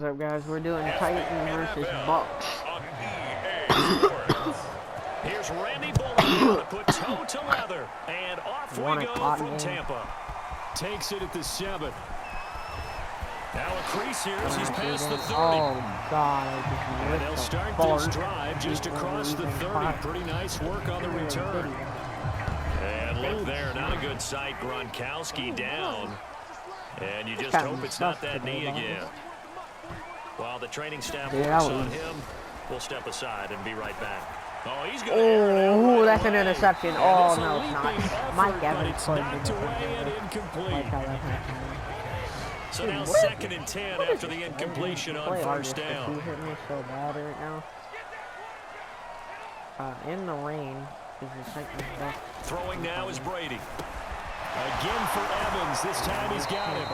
What's up, guys? We're doing Titans versus Bucks. Here's Randy Bullock to put toe to leather, and off we go from Tampa. Takes it at the 7. Now a crease here as he's past the 30. Oh, God. And they'll start this drive just across the 30. Pretty nice work on the return. And look there, not a good sight. Gronkowski down. And you just hope it's not that knee again. While the training staff works on him, we'll step aside and be right back. Oh, he's going to air it out. Oh, that's an interception. Oh, no, it's not. Mike Evans played it away and incomplete. So now 2nd and 10 after the incompletion on first down. He's hitting me so bad right now. In the rain. Throwing now is Brady. Again for Evans. This time he's got him.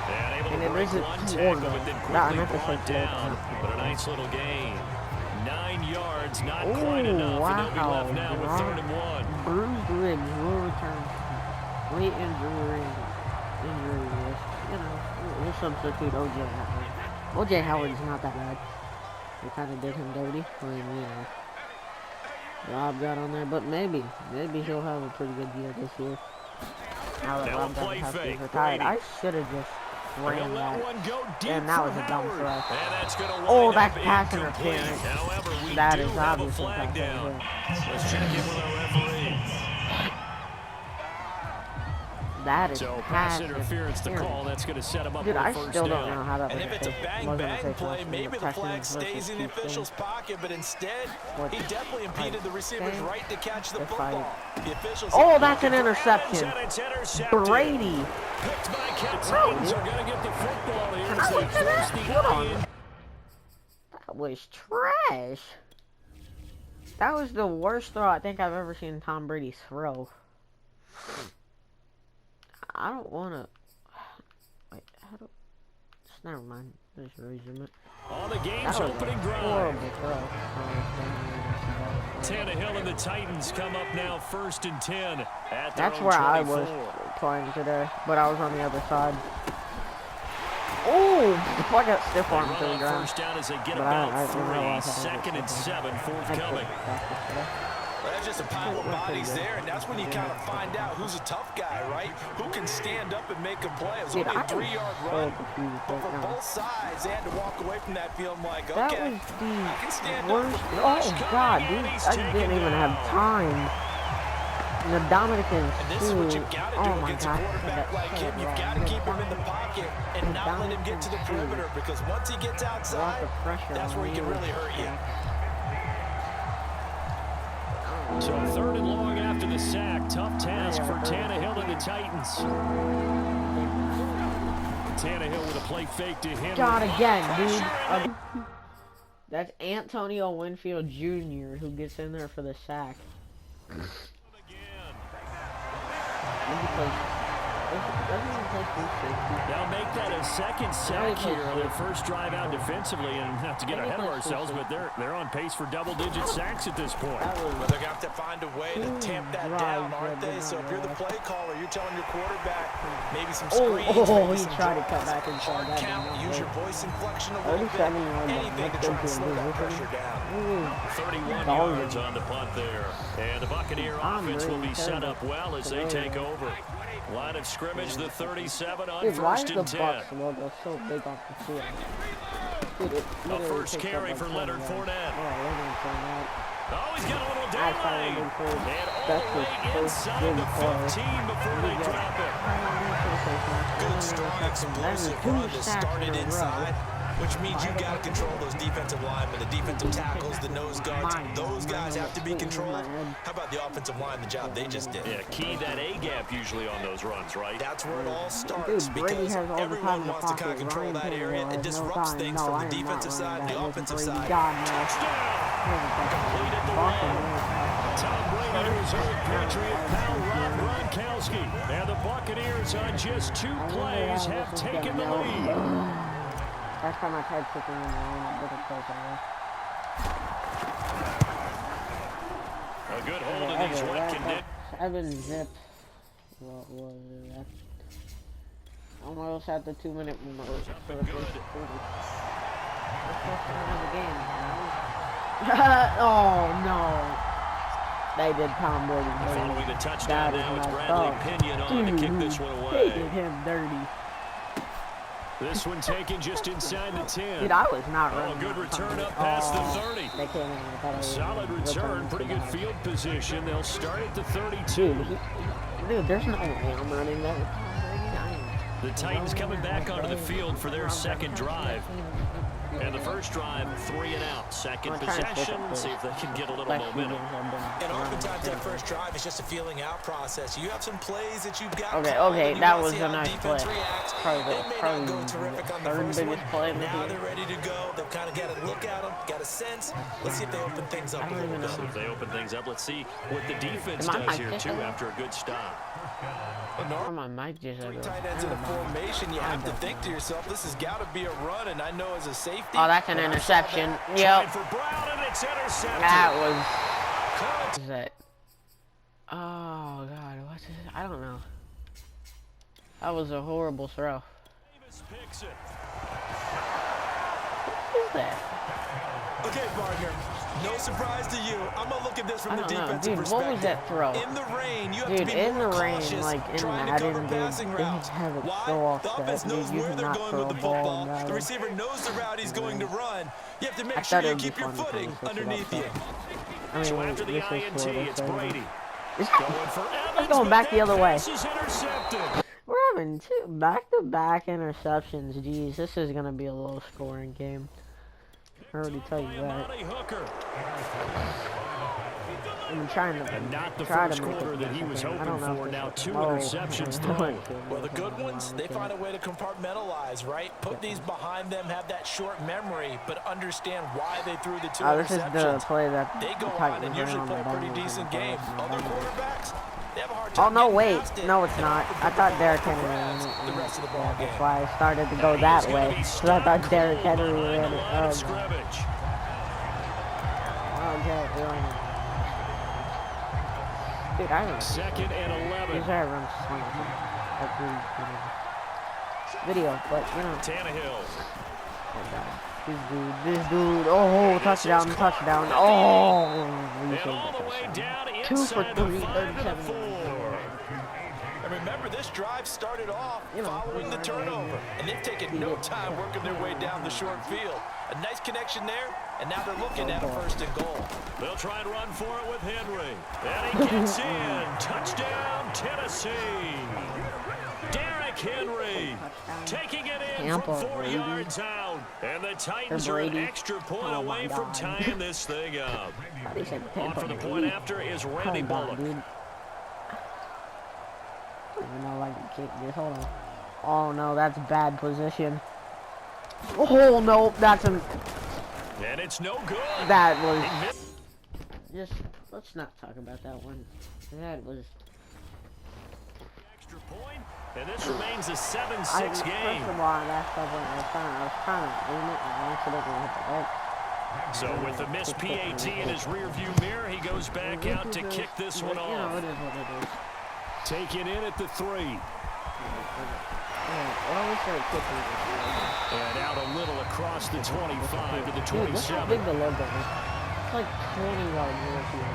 And able to break one tackle, but then quickly brought down. But a nice little gain. 9 yards, not quite enough. And they'll be left now with 3rd and 1. Bruce Riggs will return. Late injury list. You know, we'll substitute O.J. Howard. O.J. Howard's not that bad. We kind of did him dirty. I mean, you know, Rob got on there, but maybe he'll have a pretty good year this year. Now that Rob doesn't have to retired, I should have just ran that. And that was a dumb throw. Oh, that's pass interference. That is obviously pass interference. Let's check in with our referee. That is pass interference to call. That's going to set him up for first down. I still don't know how that And if it's a bang-bang play, maybe the flag stays in the official's pocket, but instead, he definitely impeded the receiver's right to catch the football. The officials that's an interception. Brady. That was trash. That was the worst throw I think I've ever seen Tom Brady throw. I don't want to. Wait, how do? Just never mind. Just resume it. On the game's opening drive. Horrible throw. Tannehill and the Titans come up now 1st and 10. That's where I was playing today, but I was on the other side. Oh, I got stiff arm to the ground. First down as they get about 3. 2nd and 7, forthcoming. Well, there's just a pile of bodies there, and that's when you kind of find out who's a tough guy, right? Who can stand up and make a play. It was only a 3-yard run, but for both sides, they had to walk away from that feeling like, okay, I can stand up. Oh, God, dude, I didn't even have time. The Dominicans, and this is what you've got to do against a quarterback like him. You've got to keep him in the pocket and not let him get to the perimeter, because once he gets outside, that's where he can really hurt you. So 3rd and long after the sack. Tough task for Tannehill and the Titans. Tannehill with a play fake to him. God, again, dude. That's Antonio Winfield Jr. who gets in there for the sack. They'll make that a 2nd sack here on their first drive out defensively, and not to get ahead of ourselves, but they're on pace for double-digit sacks at this point. Well, they're going to have to find a way to tamp that down, aren't they? So if you're the play caller, you're telling your quarterback maybe some screens, maybe some hard count, use your voice inflection a little bit, anything to try and slow that pressure down. 31 yards on the punt there, and the Buccaneer offense will be set up well as they take over. Line of scrimmage, the 37 on 1st and 10. Bucks logo so big off the field? Dude, a first carry for Leonard Fournette. Oh, he's got a little delay. And all the way inside the 15 before they drop it. Good, strong, explosive run that started inside, which means you got to control those defensive linemen, the defensive tackles, the nose guards. Those guys have to be controlled. How about the offensive line, the job they just did? Yeah, key that A-gap usually on those runs, right? That's where it all starts, because everyone wants to kind of control that area. It disrupts things from the defensive side and the offensive side. Touchdown! Completed the run. Tom Brady, reserve Patriot pal Rob Gronkowski. And the Buccaneers on just 2 plays have taken the lead. Last time I tried picking in the line, it close A good hold in these wet conditions. 7 zip. What was that? Almost at the 2-minute mark. So it's the first time of the game. Oh no! They did Tom Brady. Following the touchdown now, it's Bradley Pinion on to kick this one away. They did him dirty. This one taken just inside the 10. Dude, I was not running. Oh, good return up past the 30. They came in. Solid return, pretty good field position. They'll start at the 32. Dude, there's no way I'm running that. The Titans coming back onto the field for their second drive. And the first drive, 3 and out. Second possession, see if they can get a little momentum. And oftentimes that first drive is just a feeling out process. You have some plays that you've got. Okay, that was a nice play. They may not go terrific on the first one. Now they're ready to go. They've kind of got a look at them, got a sense. Let's see if they open things up a little bit. If they open things up, let's see what the defense does here, too, after a good stop. My mic just Three tight ends in a formation, you have to think to yourself, this has got to be a run, and I know as a safety. Oh, that's an interception. Yep. For Brown, and it's intercepted. That was. What is that? Oh God, what's this? I don't know. That was a horrible throw. Picks it. What is that? Okay, partner. No surprise to you. I'm gonna look at this from the defensive perspective. Dude, what was that throw? In the rain, you have to be more cautious like in trying to Madden, cover passing routes. Why? The offense knows where they're going with the football. The receiver knows the route he's going to run. You have to make sure you keep your footing underneath you. So after the INT, it's Brady. We're going back the other way. We're having 2 back-to-back interceptions. Jeez, this is gonna be a low scoring game. I already tell you that. I'm trying to. And not the first quarter that he was hoping for. Now 2 interceptions thrown. Well, the good ones, they find a way to compartmentalize, right? Put these behind them, have that short memory, but understand why they threw the 2 interceptions. This is the play that they go on and usually play a pretty decent game. Other quarterbacks, they have a hard time. Oh no, wait, no, it's not. I thought Derrick Henry ran it. The rest of the ball game. That's why I started to go that way. Because I thought Derrick Henry ran it. Oh, Derrick ran it. Dude, I don't. Second and 11. Here's how I run video, but you know. Tannehill. Oh God. This dude. Oh, touchdown. Oh, and all the way down 2 for 3, 37. And remember, this drive started off following the turnover, and they've taken no time working their way down the short field. A nice connection there, and now they're looking at a 1st and goal. They'll try and run for it with Henry. And he gets in. Touchdown, Tennessee. Derrick Henry taking it in from 4 yards out. And the Titans are an extra point away from tying this thing up. On for the point after is Randy Bullock. Hold on. Oh no, that's bad position. Oh no, that's a. And it's no good. That was. Just let's not talk about that one. That was. Extra point, and this remains a 7-6 game. First of all, that's I was trying to aim it and I accidentally hit the leg. So with the missed PAT in his rearview mirror, he goes back out to kick this one off. You know, it is what it is. Take it in at the 3. And out a little across the 25 to the 27. Dude, look how big the logo is. It's like 20 yards north here.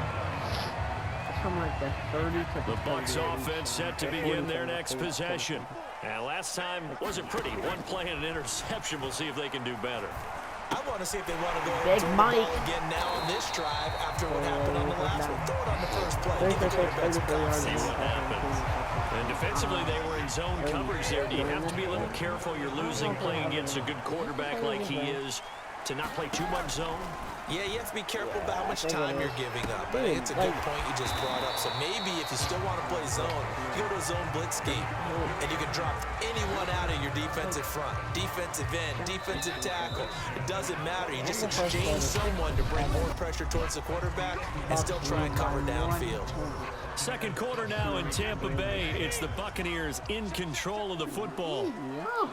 It's from like the 30 to the Bucs offense set to begin their next possession. And last time wasn't pretty. One play and an interception. We'll see if they can do better. I want to see if they want to go ahead and turn the ball again now on this drive after what happened on the last one. Throw it on the first play. Give the quarterback some time. See what happens. And defensively, they were in zone coverage there. Do you have to be a little careful? You're losing playing against a good quarterback like he is to not play too much zone? Yeah, you have to be careful about how much time you're giving up. I think it's a good point you just brought up. So maybe if you still want to play zone, you go to a zone blitz scheme, and you can drop anyone out of your defensive front, defensive end, defensive tackle. It doesn't matter. You just exchange someone to bring more pressure towards the quarterback and still try and cover downfield. Second quarter now in Tampa Bay. It's the Buccaneers in control of the football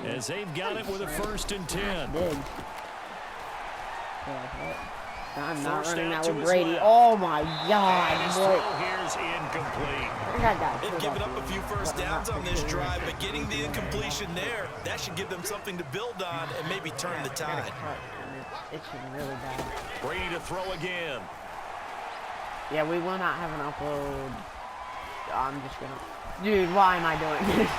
as they've got it with a 1st and 10. I'm not Forced running out that to with his Brady. left. Oh my And God, his boy. throw here's incomplete. They've given up a few first downs on this drive, but getting the incompletion there, that should give them something to build on and maybe turn the tide. It's really bad. Brady to throw again. Yeah, we will not have an upload. I'm just gonna... Dude, why am I doing this?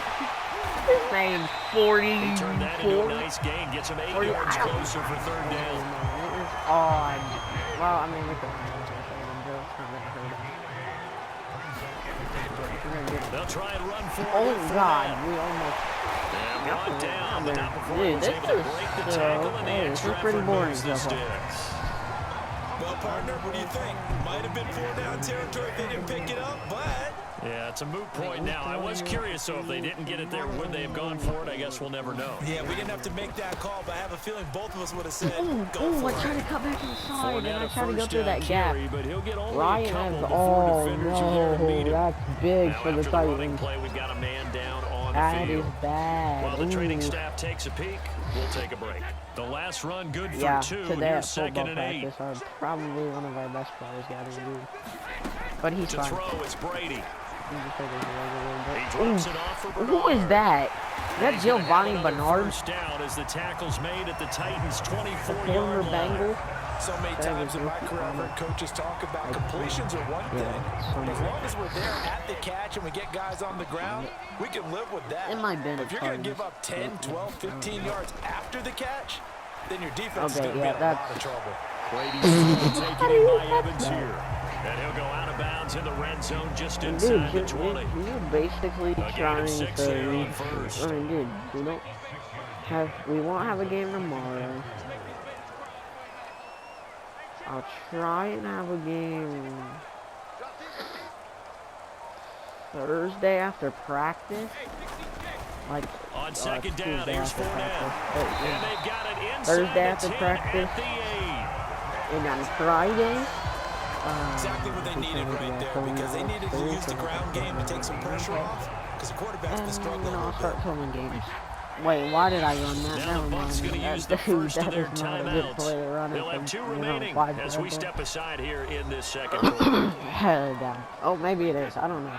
His name's 40. He turned that into a nice gain. Gets him 8 yards closer for third down. It is odd. Well, I mean, we could... They'll try and run for it. Oh God, we almost... And brought down, but not before he Dude, was able to break the tackle, and the extra pretty effort boring moves the so far. sticks. Well, partner, what do you think? Might have been 4-down territory if they didn't pick it up, but... Yeah, it's a moot point now. I was curious, so if they didn't get it there, would they have gone for it? I guess we'll never know. Yeah, we didn't have to make that call, but I have a feeling both of us would have said, go I for tried to it. cut back to the side, and I Fournette, tried to go first through down that gap. carry, but he'll get only a Ryan couple has... before Oh, defenders are there to meet no, him. that's big Now, for the after the running Titans. play, we've got a man down on the That field. is bad. While the training Ooh. staff takes a peek, we'll take a break. The last run good for Yeah, 2. today Here's at football 2nd and 8. practice, are probably one of our best players got injured. But he's To fine. throw, it's Brady. He He drops it off for Bernard. Who is that? Is that He's gonna have Giovanni another Bernard? First down as the tackle's made at the Titans' Former 24-yard line. Bengal? So many times in my career, I've heard coaches talk about completions are one thing, but as long as we're there at the catch and we get guys on the ground, we can live with that. It might be But if you're going to give up 10, 12, 15 yards after the catch, then your defense is going to be in a lot of trouble. Brady's taken in by Evans here. And he'll go out of bounds in the red zone just inside the 20. You're basically trying to... here on first. I mean, dude, we won't have a game tomorrow. I'll try and have a game Thursday after practice. Like On second down, Tuesday here's after Fournette. practice. And they've got it inside Thursday the after 10 practice. at the 8. And on Friday, Exactly what they needed right there, because they needed to use the ground game to take some pressure off, because the quarterback's been struggling a I'll little start bit. filming games. Wait, why did I run that? Now Never the Bucs mind. going to use the That first of their is not a good play to timeouts. run They'll it have 2 from, remaining 5 as we yards. step aside here in this second quarter. Hell down. Oh, maybe it is. I don't know.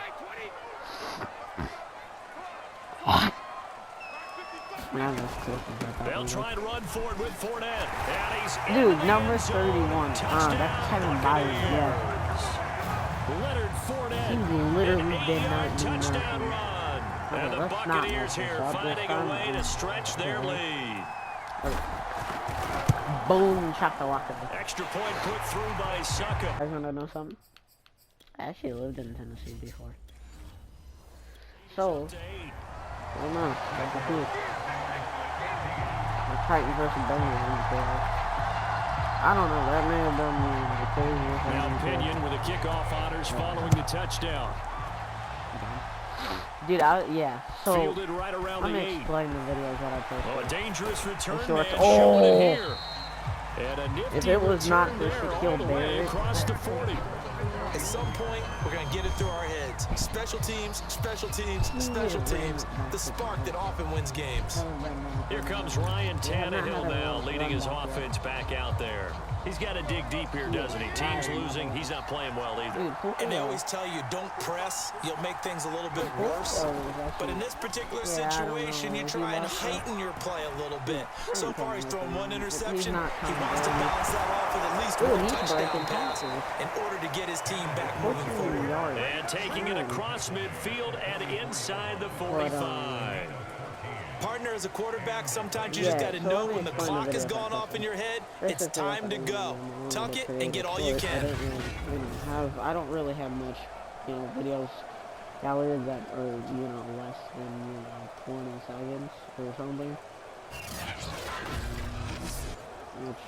They'll try and run for it with Fournette. And he's in Dude, the number end zone. 31. Touchdown, That's Kevin Byers, yeah. Leonard Fournette. He literally an did 8-yard not do touchdown nothing. run. Okay, And the let's not Buccaneers mess this here up. finding a way to stretch their lead. Boom, chakalaka. Extra point put through by Succa. I want to know something. I actually lived in Tennessee before. So, I don't know. That's the truth. The Titans versus Bengals. I don't know. That may have done me the craziest Now thing. Pinion with a kickoff honors following the touchdown. Dude, yeah. So, Fielded right around let the me 8. explain the videos that I posted. Well, a dangerous return man shorts. showing it Oh. here. And a nifty If it was not return for there Shaquille all the way Barrett. across the 40. At some point, we're going to get it through our heads. Special teams, special teams, special teams. The spark that often wins games. Here comes Ryan Tannehill now, leading his offense back out there. He's got to dig deep here, doesn't he? Team's losing. He's not playing well either. And they always tell you, don't press. You'll make things a little bit worse. But in this particular situation, you try and heighten your play a little bit. So far, he's thrown 1 interception. He wants to bounce that off with at least 1 touchdown pass in order to get his team back moving forward. And taking it across midfield and inside the 45. Partner, as a quarterback, sometimes you just got to know when the clock has gone off in your head, it's time to go. Tuck it and get all you can. I don't really have much, videos galleries that are, less than, 20 seconds or something. Which,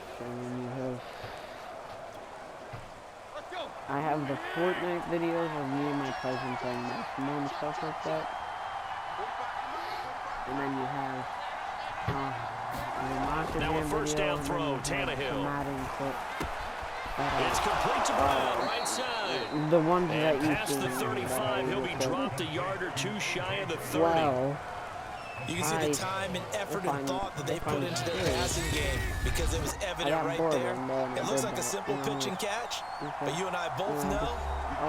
I have the Fortnite videos of me and my cousin playing Maximum and stuff like that. And then you have Now a first down throw, Tannehill. Madden clip. It's complete to Brown, right side. The ones that And you past see. the 35, he'll be dropped a yard or 2 shy of the 30. Well, You can see the time and effort and thought that they put into their passing game. because it was evident right there. It looks like a simple pitch and catch, but you and I both know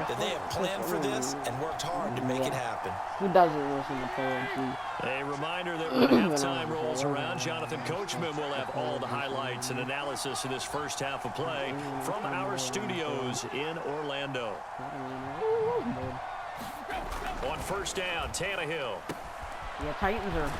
that they have planned for this and worked hard to make it happen. Who doesn't listen to PLG? A reminder that when halftime rolls around, Jonathan Coachman will have all the highlights and analysis of this first half of play from our studios in Orlando. On first down, Tannehill. Yeah, Titans are,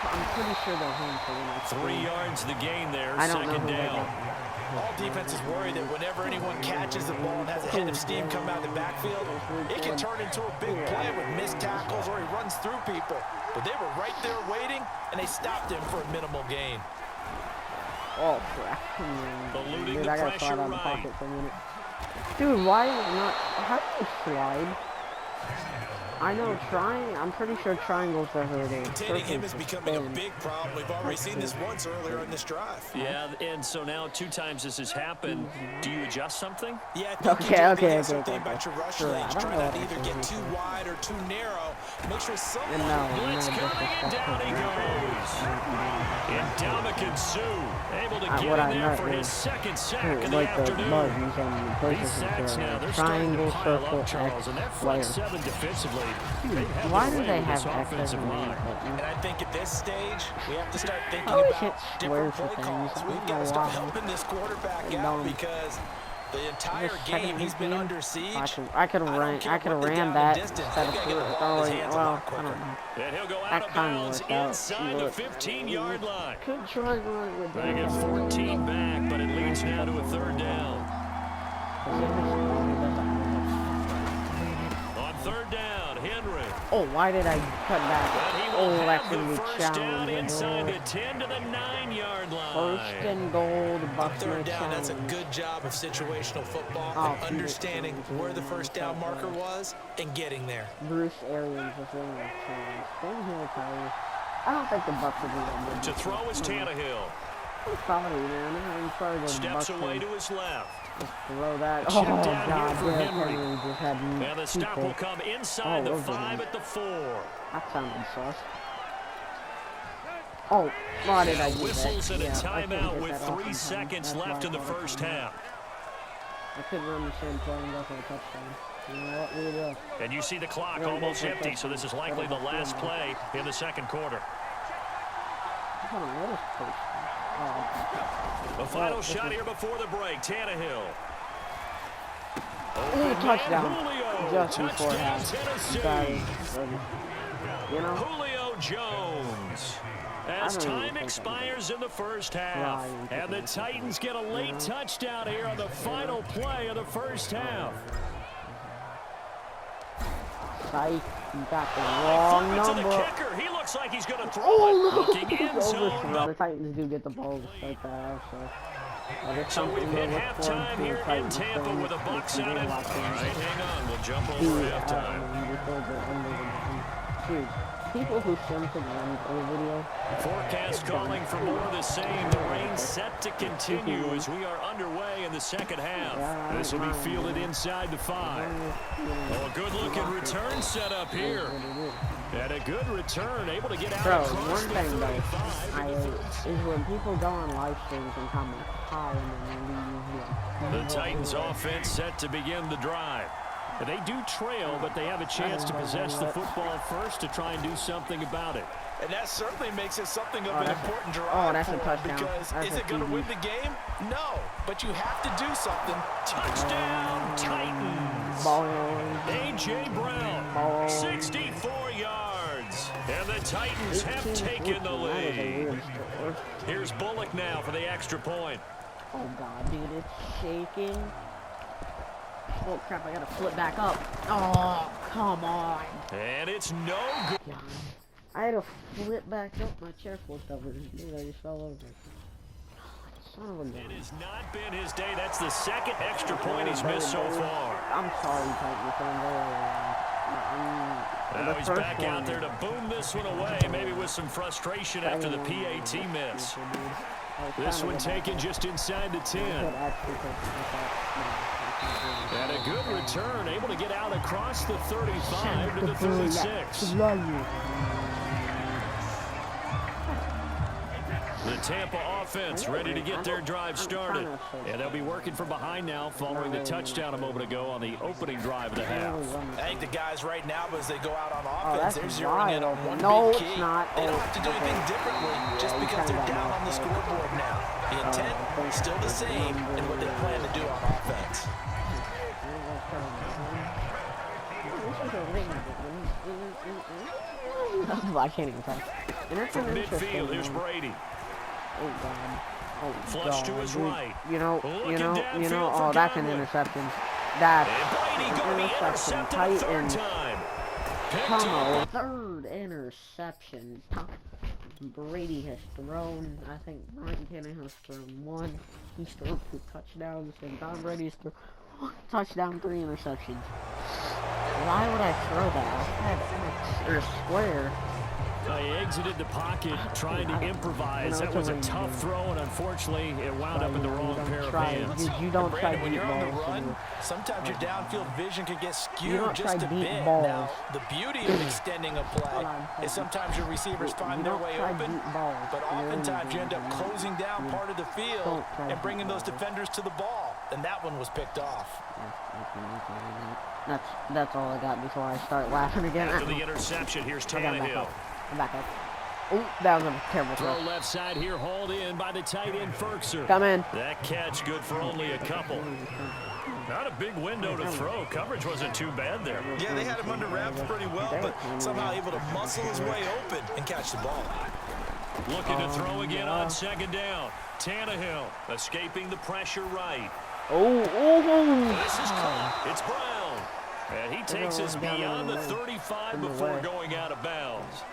I'm pretty sure they're home for the next 3 yards the gain there, I don't know second who they down. got. All defenses worry that whenever anyone catches the ball and has a head of steam come out of the backfield, it can turn into a big play with missed tackles or he runs through people. But they were right there waiting, and they stopped him for a minimal gain. Oh, crap. Eluding Dude, the I gotta pressure slide out of the right. pocket for a minute. Dude, why is it not, how do you slide? I know I'm pretty sure triangles are hurting. Containing him is becoming a big problem. We've already seen this once earlier in this drive. Yeah, and so now 2 times this has happened. Do you adjust something? Yeah, I think okay. something about your rush lanes. Try not to either get too wide or too narrow. Make sure someone... Blitz coming, and down he goes. Ndamukong Suh able to get in there for his second sack of the afternoon. These sacks now, they're starting to pile up, Charles, and that front 7 defensively. Why do they have access to line? And I think at this stage, we have to start thinking Holy about shit, different square play for calls. things. We've got to start helping this quarterback out because the entire game he's been under siege. I could have ran that instead of throwing. Well, I don't know. And he'll go out That of kind bounds of worked out. inside the 15-yard line. Could try running with They get 14 back, but it leads now to a 3rd down. On 3rd down, Henry. Oh, why did I cut back? And he Oh, will that's have going the to be first down challenging. inside the 10 to the 9-yard line. First and goal, the Bucks 3rd down, that's a challenge. good job of situational football Oh, and understanding where the first down marker was and getting there. Bruce Arians is in the challenge. Stay here, Tyler. I don't think the Bucks will do that good. To throw is Tannehill. Sorry, man. I'm sorry the Steps Bucks away can to his left. just throw that. Check Oh, down God. here for Derrick Henry. Henry just had And the stop people. will come inside the over 5 him. at the 4. That sounded sus. Oh, why did I do that? Whistles and a Yeah, I couldn't timeout hit with that 3 off in time. seconds That's left why in the I thought it first was- half. I could run the same play and go for a touchdown. You know what? We will. And you see the clock almost empty, so this is likely the last play in the second quarter. Hold on, what is coach? Oh, The final shot here before the break, Tannehill. ooh, touchdown. Julio, Just before touchdown half. Tennessee. You know? Julio Jones. As I don't even time think expires in the first half. And the Titans get a late touchdown here on the final play of the first half. Psych, you got the wrong Flip it to the number. kicker. He looks like he's going to throw Oh, it. Looking in zone. no. The Titans do get the ball to start that out, so. So we've hit halftime here in Tampa with the Bucs out in. All right, hang on. We'll jump over halftime. Dude, people who send to the video. Forecast calling for more of the same. The rain set to continue as we are underway in the second half. This will be fielded inside the 5. Oh, a good-looking return set up here. And a good return, able to get out Bro, across one the thing 35. is when people go on live streams and comment hi and then leave. The Titans offense set to begin the drive. They do trail, but they have a chance to possess the football first to try and do something about it. And that certainly makes it something of an important drive. Oh, that's a touchdown. Because That's is a it going to TD. win the game? No, but you have to do something. Touchdown, Titans! A.J. Brown, 64 yards. And the Titans have taken the lead. Here's Bullock now for the extra point. Oh, God, dude, it's shaking. Oh, crap, I got to flip back up. Oh, come on. And it's no good. God. I had to flip back up. My chair flipped over. Dude, I just fell over. Son of a gun. It has not been his day. That's the second extra point he's missed so far. I'm sorry, Titan fans. Now he's back out there to boom this one away, maybe with some frustration after the PAT miss. This one taken just inside the 10. And a good return, able to get out across the 35 to the 36. The Tampa offense ready to get their drive started. And they'll be working from behind now following the touchdown a moment ago on the opening drive of the half. I think the guys right now, as they go out on offense, they're zeroing in on one no, big key. It's not. They don't have to do anything differently just because they're down on the scoreboard now. The intent is still the same in what they plan to do on offense. I can't even talk. From midfield, here's Brady. Oh, God. Oh, Flush God. to his right. Oh, that's an interception. That's an interception. Titans. Come on, third interception. Brady has thrown, I think Ryan Tannehill has thrown 1. He's thrown 2 touchdowns, and Tom Brady's thrown 1 touchdown, 3 interceptions. Why would I throw that? I had X or square. He exited the pocket trying to improvise. That was a tough throw, and unfortunately, it wound up in the wrong pair of hands. You don't try when you're on the run, sometimes your downfield vision can get skewed just a bit. Now, the beauty of extending a play is sometimes your receivers find their way open, but oftentimes you end up closing down part of the field and bringing those defenders to the ball, and that one was picked off. That's all I got before I start laughing again. After the interception, here's Tannehill. I'm back up. Oh, that was a terrible throw. throw. Left side here, hauled in by the tight end Ferkser. Come in. That catch good for only a couple. Not a big window to throw. Coverage wasn't too bad there. Yeah, they had him under wraps pretty well, but somehow able to muscle his way open and catch the ball. Looking to throw again on second down. Tannehill escaping the pressure right. This is caught. It's Brown. And he takes us beyond the 35 before going out of bounds.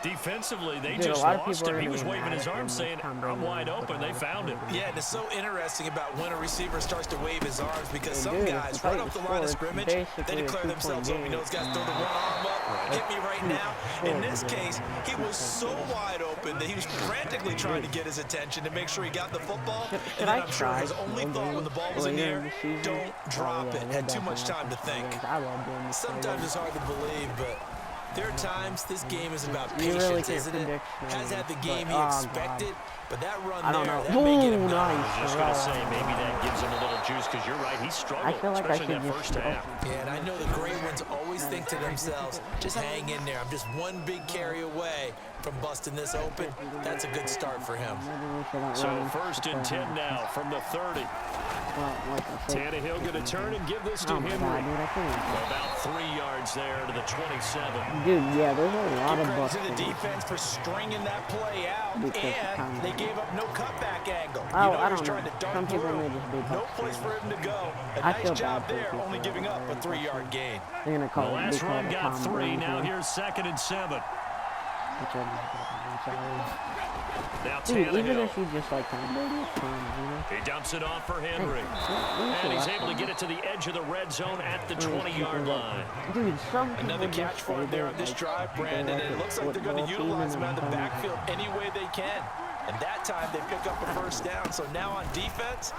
Defensively, they just lost him. He was waving his arms saying, I'm wide open. They found him. Yeah, and it's so interesting about when a receiver starts to wave his arms because some guys right up the line of scrimmage, they declare themselves open. You know, those guys throw the one arm up, hit me right now. In this case, he was so wide open that he was frantically trying to get his attention to make sure he got the football. And then I'm sure his only thought when the ball was in the air, don't drop it. Had too much time to think. Sometimes it's hard to believe, but there are times this game is about patience, isn't it? Has had the game he expected, but that run there, that may get him going. I was just going to say, maybe that gives him a little juice, because you're right, he struggled, especially in that first half. Yeah, and I know the great ones always think to themselves, just hang in there. I'm just one big carry away from busting this open. That's a good start for him. So 1st and 10 now from the 30. Tannehill going to turn and give this to Henry. About 3 yards there to the 27. Dude, yeah, there's a lot of busts. To the defense for stringing that play out, and they gave up no cutback angle. I don't trying to dart through. No place for him to go. A nice job there, only giving up a 3-yard gain. They're gonna call the last run got 3. Now here's 2nd and 7. Now dude, even if you just like kind of he dumps it off for Henry. And he's able to get it to the edge of the red zone at the 20-yard line. Dude, another catch for him there on this drive, Brandon, and it looks like they're going to utilize him out of the backfield any way they can. And that time they pick up a first down. So now on defense,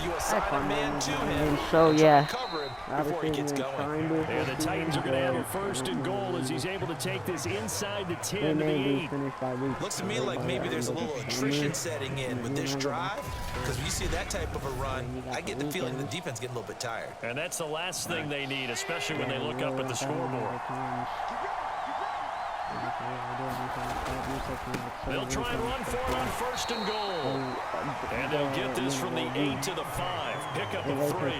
you assign a man to him. So yeah, cover him before he gets going. And the Titans are going to have a 1st and goal as he's able to take this inside the 10 to the 8. Looks to me like maybe there's a little attrition setting in with this drive, because when you see that type of a run, I get the feeling the defense getting a little bit tired. And that's the last thing they need, especially when they look up at the scoreboard. They'll try and run for it on 1st and goal. And they'll get this from the 8 to the 5. Pick up a 3.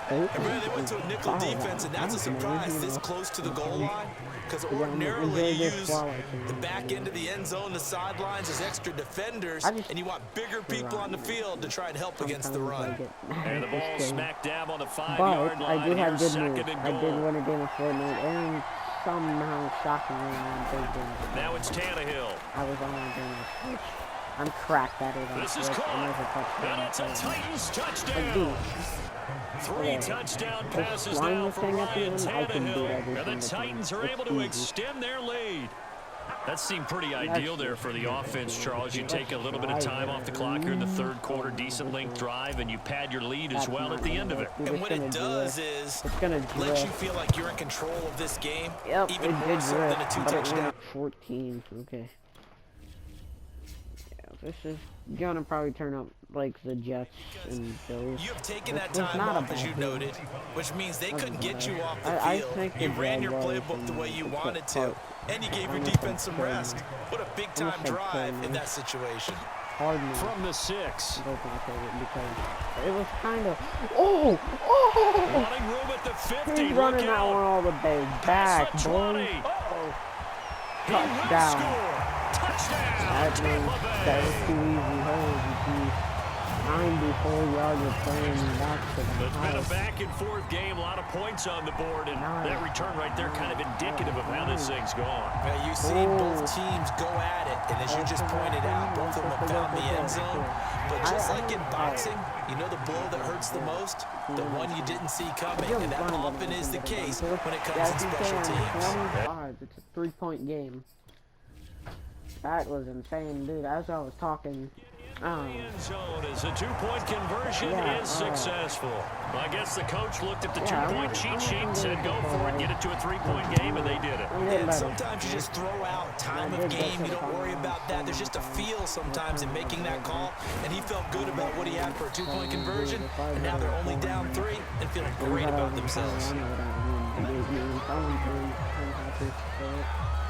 And really, they went to a nickel defense, and that's a surprise this close to the goal line, because ordinarily you use the back end of the end zone, the sidelines as extra defenders, and you want bigger people on the field to try and help against the run. And the ball smack dab on the 5-yard line. I do have good news. I did goal. win a game of Fortnite, and somehow shockingly on big games. Now it's Tannehill. I was on a game of Switch. I'm cracked at it. This is caught. And it's a Titans touchdown. 3 touchdown passes now for Ryan Tannehill. And the Titans are able to extend their lead. That seemed pretty ideal there for the offense, Charles. You take a little bit of time off the clock here in the 3rd quarter, decent length drive, and you pad your lead as well at the end of it. And what it does is let you feel like you're in control of this game, even more so than a 2-touchdown. 14, okay. Yeah, This is gonna probably turn up like the Jets and Bills. You have taken that time off, as you noted, which means they couldn't get you off the field. You ran your playbook the way you wanted to, and you gave your defense some rest. What a big-time drive in that situation. From the 6. Because it was kind of Running room at the 50. He's running that one all the way back, boy. Touchdown. That was too easy. Holy 94 yards of playing back to the It's been a back-and-forth game, a lot of points on the board, and that return right there kind of indicative of how this thing's gone. Yeah, you see both teams go at it, and as you just pointed out, both of them have found the end zone. But just like in boxing, you know the blow that hurts the most? The one you didn't see coming, and that often is the case when it comes to special teams. It's a 3-point game. That was insane, dude. As I was talking... The end zone as a 2-point conversion is successful. Well, I guess the coach looked at the 2-point cheat sheet and said, go for it, get it to a 3-point game, and they did it. And sometimes you just throw out time of game. You don't worry about that. There's just a feel sometimes in making that call, and he felt good about what he had for a 2-point conversion, and now they're only down 3 and feeling great about themselves.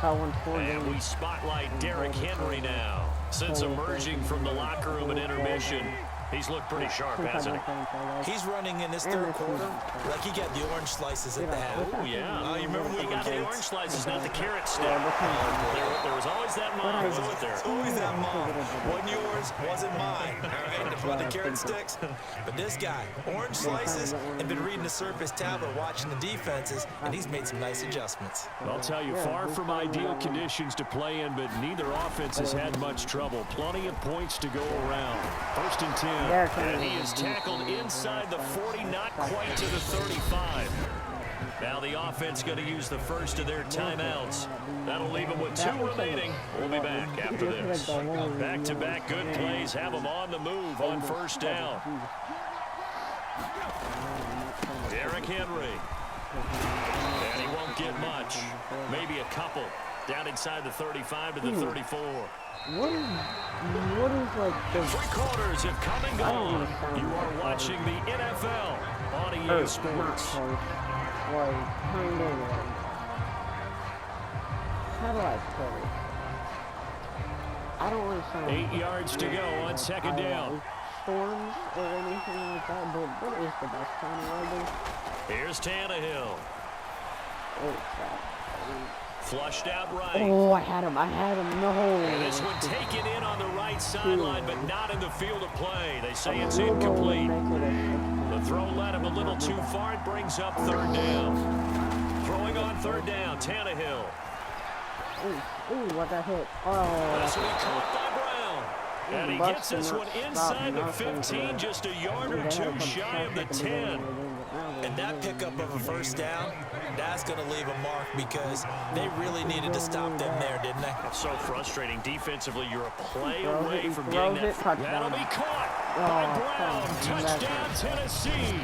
And we spotlight Derrick Henry now. Since emerging from the locker room at intermission, he's looked pretty sharp, hasn't he? He's running in this third quarter like he got the orange slices at the half. Oh, yeah. You remember when he got the orange slices, not the carrot stick. There was always that mom, wasn't there? Always that mom. Wasn't yours, wasn't mine. All right, for the carrot sticks. But this guy, orange slices, and been reading the Surface tablet, watching the defenses, and he's made some nice adjustments. I'll tell you, far from ideal conditions to play in, but neither offense has had much trouble. Plenty of points to go around. 1st and 10. And he is tackled inside the 40, not quite to the 35. Now the offense going to use the first of their timeouts. That'll leave them with 2 remaining. We'll be back after this. Back-to-back good plays have them on the move on 1st down. Derrick Henry. And he won't get much. Maybe a couple. Down inside the 35 to the 34. What is like the 3 quarters have come and gone. You are watching the NFL on EA Sports. Like, kind of like, how do I put it? I don't want to sound 8 yards to go on 2nd down. Storms or anything like that, but what is the best kind of weather? Here's Tannehill. Oh, crap. Flushed out right. Oh, I had him. No. And this one taken in on the right sideline, but not in the field of play. They say it's incomplete. The throw led him a little too far. It brings up 3rd down. Throwing on 3rd down, Tannehill. Ooh, what that hit. Oh. This one caught by Brown. And he gets this one inside the 15, just a yard or 2 shy of the 10. And that pickup of a 1st down, that's going to leave a mark because they really needed to stop them there, didn't they? It's so frustrating. Defensively, you're a play away from getting that. That'll be caught by Brown. Touchdown, Tennessee.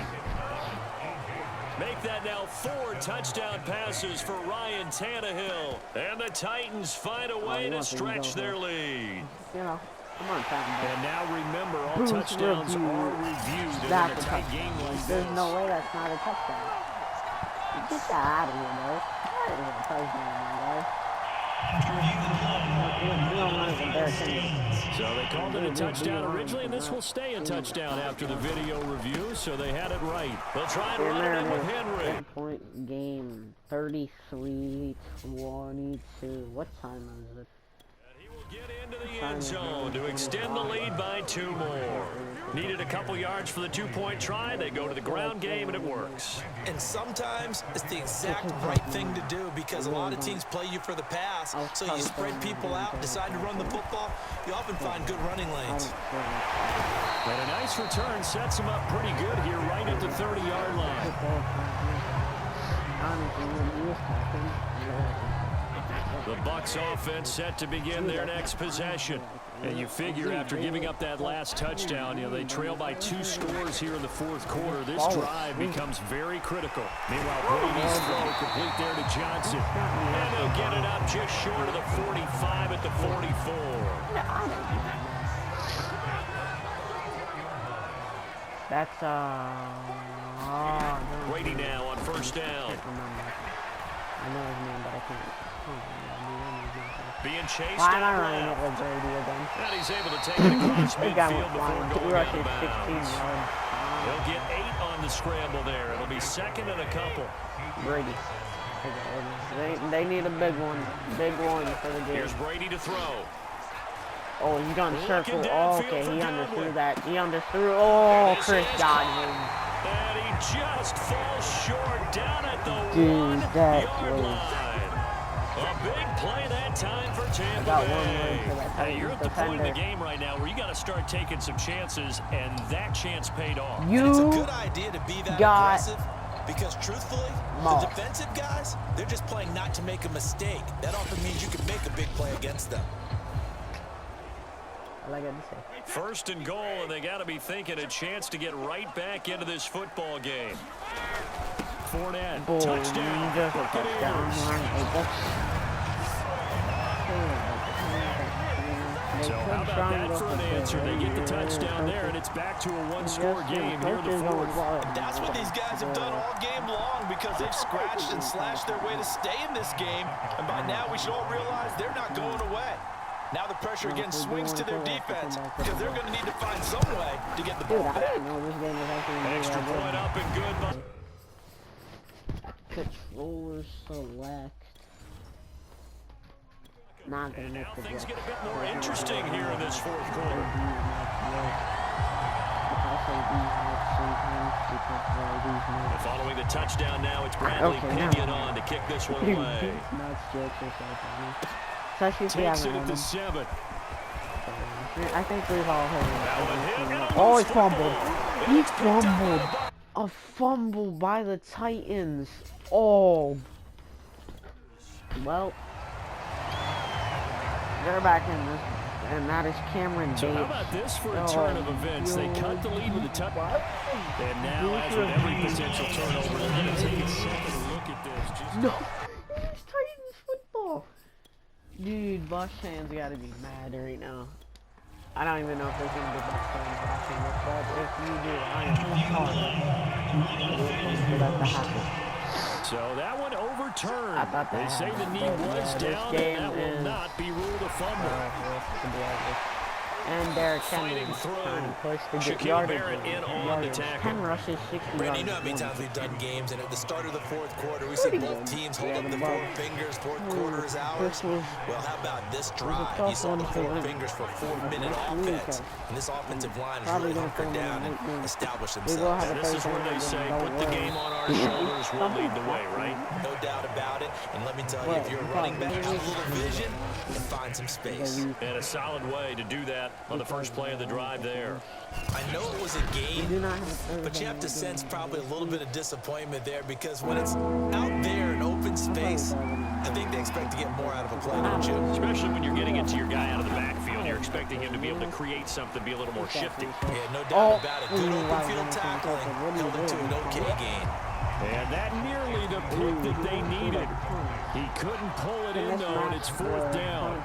Make that now 4 touchdown passes for Ryan Tannehill. And the Titans find a way to stretch their lead. Come on, and now remember, all touchdowns are reviewed in a tight game like this. There's no way that's not a touchdown. Get that out of here, bro. That is a touchdown, So they called it a touchdown originally, and this will stay a touchdown after the video review, so they had it right. They'll try and run it in with Henry. 10-point game, 33-22. What time is it? Get into the end zone to extend the lead by 2 more. Needed a couple yards for the 2-point try. They go to the ground game, and it works. And sometimes it's the exact right thing to do because a lot of teams play you for the pass. So you spread people out, decide to run the football. You often find good running lanes. And a nice return sets him up pretty good here right at the 30-yard line. The Bucs offense set to begin their next possession. And you figure after giving up that last touchdown, they trail by 2 scores here in the 4th quarter. This drive becomes very critical. Meanwhile, Brady's throw complete there to Johnson. And they'll get it up just short of the 45 at the 44. That's Brady now on first down. I know his name, but I can't. Being chased Why am I out running it left. with Brady again? And he's able to take it across Big guy midfield went before flying. Two going out rushes, of 16 bounds. yards. He'll get 8 on the scramble there. It'll be second and a couple. Brady. They need a big one. Big one for the game. Here's Brady to throw. Oh, he's gonna circle. Looking Oh, downfield okay, for he Godwin. underthrew that. He underthrew. Oh, This Chris is Godwin. And he just falls short down at the Dude, that 1-yard was- line. A big play that time for Tampa got one Bay. word for that Hey, you're at the point in the defender. game right now where you got to start taking some chances, and that chance paid off. And it's a You good idea to be that got aggressive because, truthfully, Moss. the defensive guys, they're just playing not to make a mistake. That often means you can make a big play against them. I like it to say. First and goal, and they got to be thinking a chance to get right back into this football game. Fournette, Boom, touchdown, just a Buccaneers. touchdown. So how about that for an answer? They get the touchdown there, and it's back to a one-score game here in the fourth. That's what these guys have done all game long because they've scratched and slashed their way to stay in this game. And by now, we should all realize they're not going away. Now the pressure again swings to their defense because they're going to need to find some way to get the Dude, ball I back. didn't know this game was actually Extra point up and good. Controller select. Not gonna make Now the things jump. get a bit more interesting here in this fourth quarter. And following the touchdown now, it's Bradley Okay, Pinion now. on to kick this one Dude, away. nuts jokes or something. Especially if you Takes haven't it at heard the him. 7. I think we've all heard That one hit, him. and a Oh, he loose fumbled. football. He It's picked up fumbled. by A fumble by the Titans. Oh. Well, they're back in this, and that is Cameron So how Bates. about this for a turn of events? They cut the lead with a touchdown. And now, as with every potential turnover, they're going to take a second look at this. Just No, it's Titans football. Dude, Bucs fans gotta be mad right now. I don't even know if there's gonna be Bucs fans watching this, but if you do, I am sorry for that to happen. So that one overturned. I thought They that say the knee happened, but was yeah, this down, game and that will is- not be ruled a fumble. And Derrick Fighting Henry through. trying to push to get Shaquille yardage. Barrett in on the tackle. 10 rushes, 60 Randy, yards. you know how many times we've done games, and at the start of the fourth quarter, we see both teams hold up the four fingers. Fourth quarter is ours. Well, how about this drive? You saw the four fingers for a 4-minute offense, and this offensive line is really hunkered down and established themselves. And this is where they say, put the game on our shoulders, we'll lead the way, right? No doubt about it. And let me tell you, if you're a running back, have a little vision and find some space. And a solid way to do that on the first play of the drive there. I know it was a game, but you have to sense probably a little bit of disappointment there because when it's out there in open space, I think they expect to get more out of a play, don't you? Especially when you're getting it to your guy out of the backfield. You're expecting him to be able to create something, be a little more shifty. Yeah, no doubt about it. Good open field tackling held it to an okay gain. And that nearly the pick that they needed. He couldn't pull it in, though, and it's fourth down.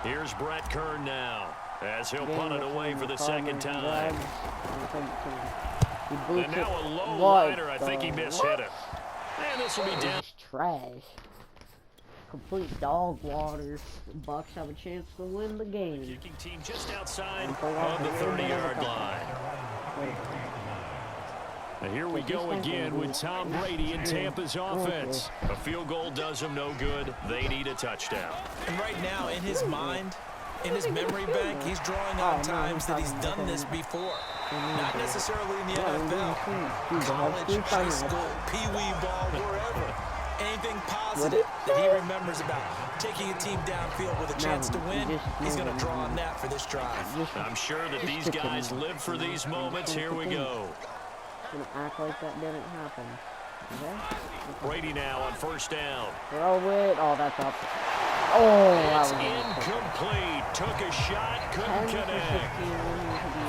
Here's Brett Kern now, as he'll punt it away for the second time. And now a low liner. I think he mishit it. And this will be down. Trash. Complete dog water. The Bucs have a chance to win the game. Kicking team just outside of the 30-yard line. And here we go again with Tom Brady in Tampa's offense. A field goal does them no good. They need a touchdown. And right now, in his mind, in his memory bank, he's drawing on times that he's done this before. Not necessarily in the NFL. College, high school, pee-wee ball, wherever. Anything positive that he remembers about taking a team downfield with a chance to win, he's going to draw on that for this drive. I'm sure that these guys live for these moments. Here we go. Gonna act like that didn't happen. Okay? Brady now on first down. Throw it. Oh, that's up. Oh, that It's was incomplete. Took a shot, couldn't connect.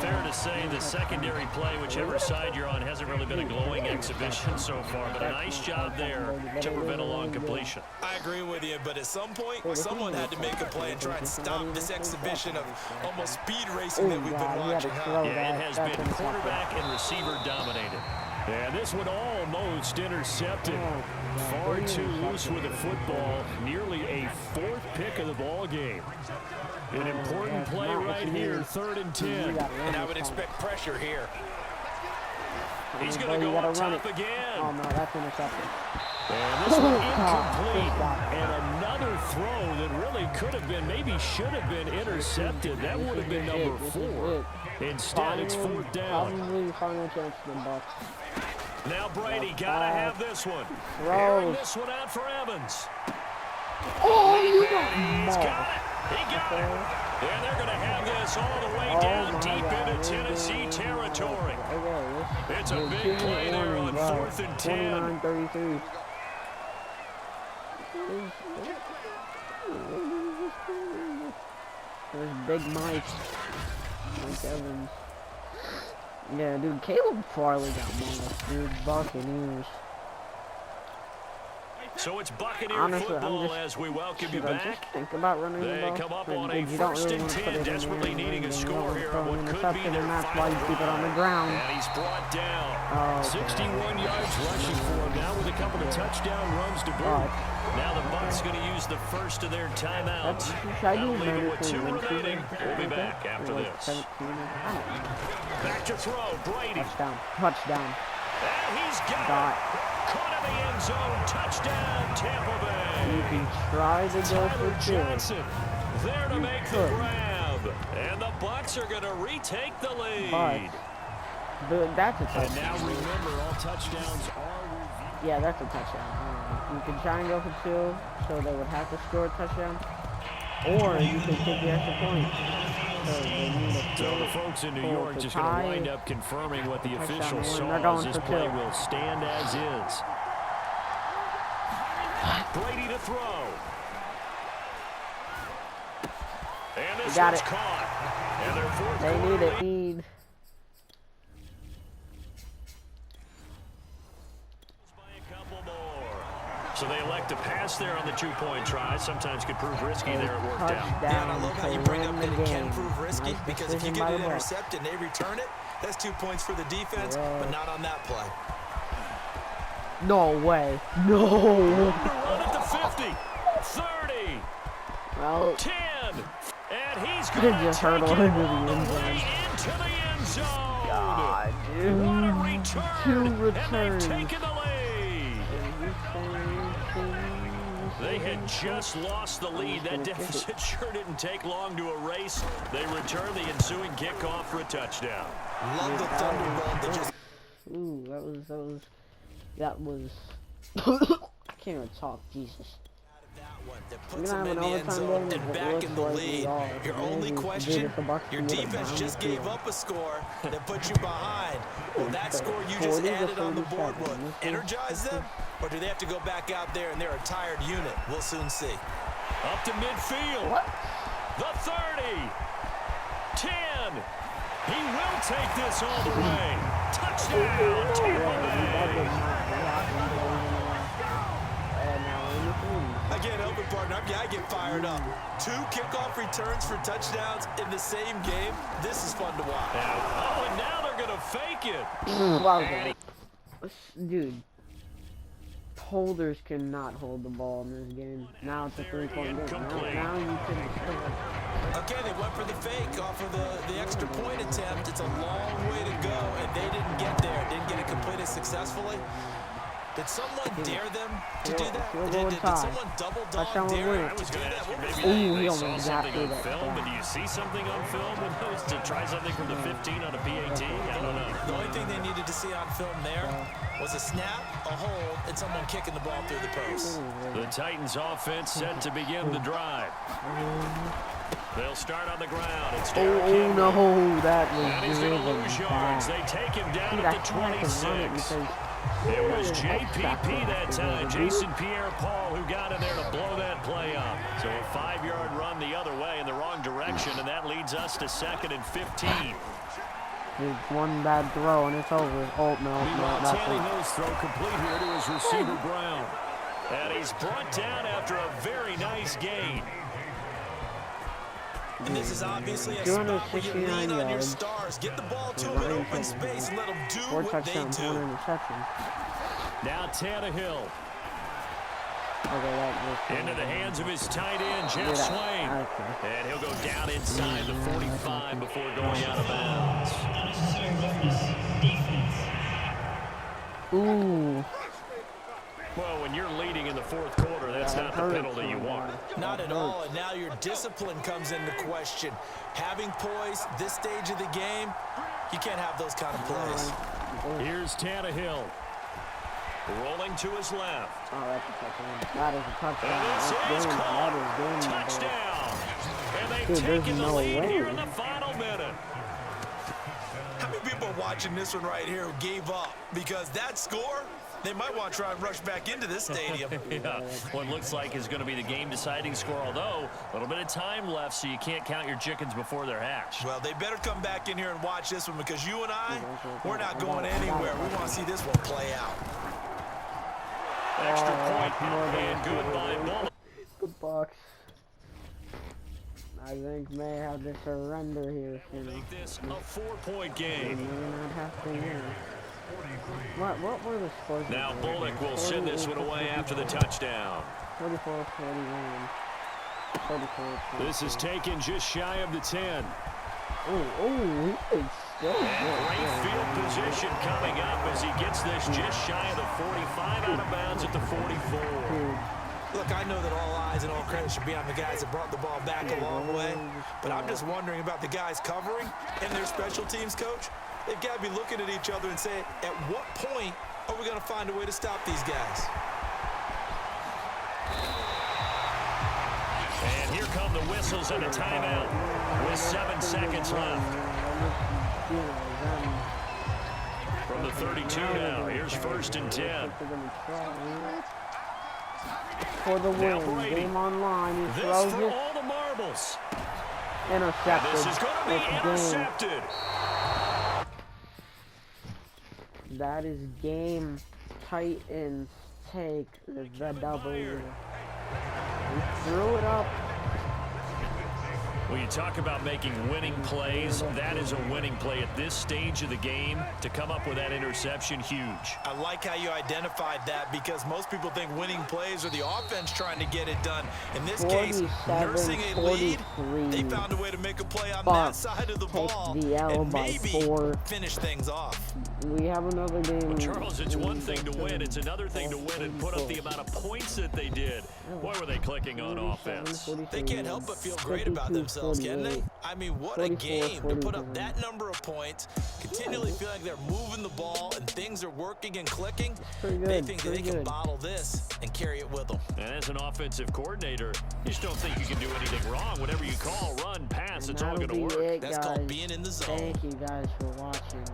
Fair to say the secondary play, whichever side you're on, hasn't really been a glowing exhibition so far, but a nice job there to prevent a long completion. I agree with you, but at some point, someone had to make a play and try and stop this exhibition of almost speed racing that we've been watching. Huh? Yeah, it has been quarterback and receiver dominated. And this one almost intercepted. Far too loose with the football. Nearly a 4th pick of the ball game. An important play right here, 3rd and 10. And I would expect pressure here. He's going to go up top again. Oh, no, that's intercepted. And this one incomplete. And another throw that really could have been, maybe should have been intercepted. That would have been number 4. Instead, it's 4th down. Probably final chance for the Bucs. Now Brady gotta have this one. Throws. This one out for Evans. Oh, you He's got it. He got it. And they're going to have this all the way down deep into Tennessee territory. It's a big play there on 4th and 10. 29-33. There's Big Mike. Mike Evans. Yeah, dude, Caleb Farley got mossed, dude. Buccaneers. So it's Buccaneer Honestly, football as we welcome you back. Think about running the ball. They come up on a You don't 1st really and want to put 10, it desperately in needing a and score here on what could be interception, their and that's why final you keep it on the drive. ground. And he's brought down. Oh, okay. 61 yards rushing for him now with a couple of touchdown runs to boot. Now the Bucs going to use the first of their timeouts. That'll leave it with 2 remaining. We'll be back after this. Back to throw, Brady. Touchdown. And he's got it. Caught in the end zone. Touchdown, Tampa Bay. You can try to go for 2. Johnson there to make the grab. And the Bucs are going to retake the lead. But that's a touchdown. And now remember, all touchdowns are reviewed. Yeah, that's a touchdown. You can try and go for 2, so they would have to score a touchdown. Or you can take the extra point. So the folks in New York just going to wind up confirming what the official saw as this play will stand as is. Brady to throw. And this one's caught. And they're 4th They quarter need it. So they elect to pass there on the 2-point try. Sometimes could prove risky there. It worked out. Yeah, and I love how you bring up that it can prove risky because if you get an intercept and they return it, that's 2 points for the defense, but not on that play. No way. No. Run at the 50, 30, Well, 10, and he's going to just take hurdle it into the all end the zone. way into the end zone. God, dude. What a return, 2 returns. and they've taken the lead. They had just lost the lead. That deficit sure didn't take long to erase. They return the ensuing kickoff for a touchdown. Love the thunderbolt that just... Ooh, that was I can't even talk, Jesus. That puts them in the end zone and back in the lead. Your only question, your defense just gave up a score that put you behind. Well, that score you just added on the board will energize them, or do they have to go back out there and they're a tired unit? We'll soon see. Up to midfield. What? The 30. 10. He will take this all the way. Touchdown, Tampa Bay. I can't help it, partner. I get fired up. 2 kickoff returns for touchdowns in the same game. This is fun to watch. Oh, and now they're going to fake it. Dude, holders cannot hold the ball in this game. Now it's a 3-point game. Now you can. Okay, they went for the fake off of the extra point attempt. It's a long way to go, and they didn't get there. Didn't get it completed successfully. Did someone dare them to do that? Did someone double dog dare them to do that? Maybe they saw something on film, but do you see something on film to try something from the 15 on a PAT? I don't know. The only thing they needed to see on film there was a snap, a hold, and someone kicking the ball through the post. The Titans offense set to begin the drive. They'll start on the ground. It's oh no, that was really bad. They take him down at the 26. It was JPP that time, Jason Pierre-Paul, who got in there to blow that play up. So a 5-yard run the other way in the wrong direction, and that leads us to 2nd and 15. There's one bad throw, and it's over. Oh, no, that's it. Hill's throw complete here to his receiver, Brown. And he's brought down after a very nice gain. And this is obviously a spot where you lean on your stars. Get the ball to them in open space and let them do what they do. Now Tannehill. Okay, into the hands of his tight end, Jeff Swain. Okay. And he'll go down inside the 45 before going out of bounds. Ooh. Well, when you're leading in the fourth quarter, that's not the penalty you want. Not at all, and now your discipline comes into question. Having poise this stage of the game, you can't have those kind of plays. Here's Tannehill. Rolling to his left. Oh, that's a touchdown. That is a touchdown. And this is caught. Touchdown. And they've taken the lead here in the final minute. How many people are watching this one right here who gave up? Because that score, they might want to try and rush back into this stadium. Yeah, what looks like is going to be the game-deciding score, although a little bit of time left, so you can't count your chickens before they're hatched. Well, they better come back in here and watch this one, because you and I, we're not going anywhere. We want to see this one play out. Extra point, and good by Bullock. Good Bucks. I think may have to surrender here soon. Make this a 4-point game. May not have to win. What were the scores? Now Bullock will send this one away after the touchdown. 34-41. 34-41. This is taken just shy of the 10. Oh, he is still And great field position coming up as he gets this just shy of the 45, out of bounds at the 44. Look, I know that all eyes and all credit should be on the guys that brought the ball back a long way, but I'm just wondering about the guys covering and their special teams coach. They've got to be looking at each other and saying, at what point are we going to find a way to stop these guys? And here come the whistles and a timeout with 7 seconds left. From the 32 now, here's 1st and 10. For the win, game on line, he throws for it. all the marbles. Intercepted. This is going to be intercepted. That is game. Titans take the W. He threw it up. When you talk about making winning plays, that is a winning play at this stage of the game. To come up with that interception, huge. I like how you identified that, because most people think winning plays are the offense trying to get it done. In this case, nursing a lead, they found a way to make a play on that side of the ball and maybe finish things off. We have another game. Well, Charles, it's one thing to win. It's another thing to win and put up the amount of points that they did. Boy, were they clicking on offense. They can't help but feel great about themselves, can they? I mean, what a game to put up that number of points, continually feel like they're moving the ball and things are working and clicking. They think that they can bottle this and carry it with them. And as an offensive coordinator, you just don't think you can do anything wrong. Whatever you call, run, pass, it's all going to work. That's called being in the zone. Thank you guys for watching.